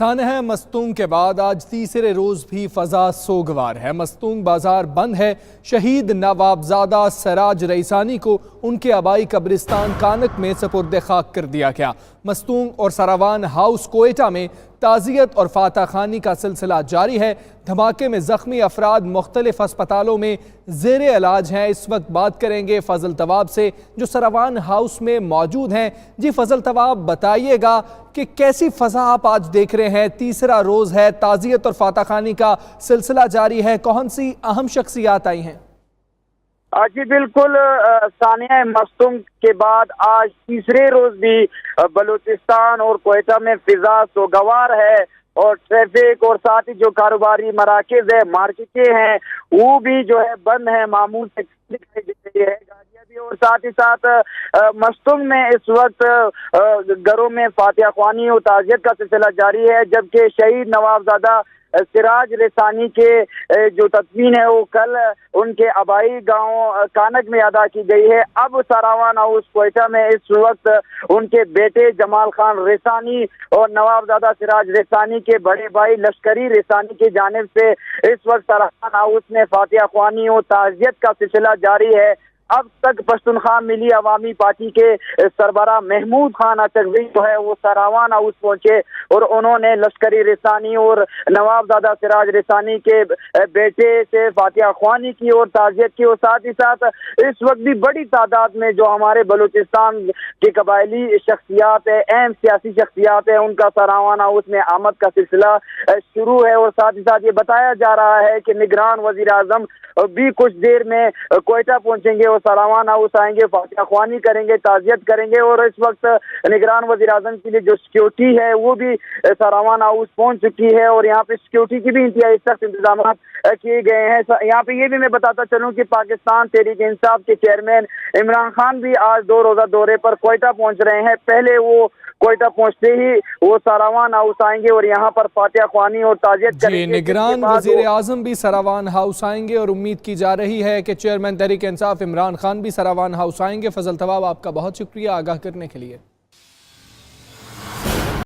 سانحہ مستونگ کے بعد آج تیسرے روز بھی فضا سوگوار ہے۔ مستونگ بازار بند ہے۔ شہید نوابزادہ سراج ریسانی کو ان کے آبائی قبرستان کانک میں سپرد خاک کر دیا گیا۔ مستونگ اور سراوان ہاؤس کوئٹہ میں تعزیت اور فاتح خوانی کا سلسلہ جاری ہے۔ دھماکے میں زخمی افراد مختلف ہسپتالوں میں زیر علاج ہیں۔ اس وقت بات کریں گے فضل طواب سے جو سراوان ہاؤس میں موجود ہیں۔ جی فضل طواب، بتائیے گا کہ کیسی فضا آپ آج دیکھ رہے ہیں؟ تیسرا روز ہے، تعزیت اور فاتح خوانی کا سلسلہ جاری ہے۔ کون سی اہم شخصیات آئی ہیں؟ جی بالکل، سانحہ مستونگ کے بعد آج تیسرے روز بھی بلوچستان اور کوئٹہ میں فضا سوگوار ہے اور ٹریفک اور ساتھ ہی جو کاروباری مراکز ہے، مارکیٹیں ہیں، وہ بھی جو ہے بند ہیں، معمول سے دکھائی دے رہی ہے گاڑیاں بھی، اور ساتھ ہی ساتھ مستونگ میں اس وقت گھروں میں فاتح خوانی اور تعزیت کا سلسلہ جاری ہے، جبکہ شہید نوابزادہ سراج ریسانی کے جو تدفین ہے وہ کل ان کے آبائی گاؤں کانک میں ادا کی گئی ہے۔ اب سراوان ہاؤس کوئٹہ میں اس وقت ان کے بیٹے جمال خان ریسانی اور نوابزادہ سراج ریسانی کے بڑے بھائی لشکری ریسانی کی جانب سے اس وقت سراوان ہاؤس میں فاتح خوانی اور تعزیت کا سلسلہ جاری ہے۔ اب تک پشتونخوا ملی عوامی پارٹی کے سربراہ محمود خان اچکزئی جو ہے وہ سراوان ہاؤس پہنچے اور انہوں نے لشکری ریسانی اور نوابزادہ سراج ریسانی کے بیٹے سے فاتح خوانی کی اور تعزیت کی، اور ساتھ ہی ساتھ اس وقت بھی بڑی تعداد میں جو ہمارے بلوچستان کے قبائلی شخصیات ہیں، اہم سیاسی شخصیات ہیں، ان کا سراوان ہاؤس میں آمد کا سلسلہ شروع ہے۔ اور ساتھ ہی ساتھ یہ بتایا جا رہا ہے کہ نگران وزیر اعظم بھی کچھ دیر میں کوئٹہ پہنچیں گے اور سراوان ہاؤس آئیں گے، فاتح خوانی کریں گے، تعزیت کریں گے، اور اس وقت نگران وزیر اعظم کے لیے جو سیکیورٹی ہے وہ بھی سراوان ہاؤس پہنچ چکی ہے اور یہاں پہ سیکیورٹی کی بھی انتہائی سخت انتظامات کیے گئے ہیں۔ یہاں پہ یہ بھی میں بتاتا چلوں کہ پاکستان تحریک انصاف کے چیئرمین عمران خان بھی آج 2 روزہ دورے پر کوئٹہ پہنچ رہے ہیں۔ پہلے وہ کوئٹہ پہنچتے ہی وہ سراوان ہاؤس آئیں گے اور یہاں پر فاتح خوانی اور تعزیت کریں گے۔ نگران وزیر اعظم بھی سراوان ہاؤس آئیں گے اور امید کی جا رہی ہے کہ چیئرمین تحریک انصاف عمران خان بھی سراوان ہاؤس آئیں گے۔ فضل طواب، آپ کا بہت شکریہ آگاہ کرنے کے لیے۔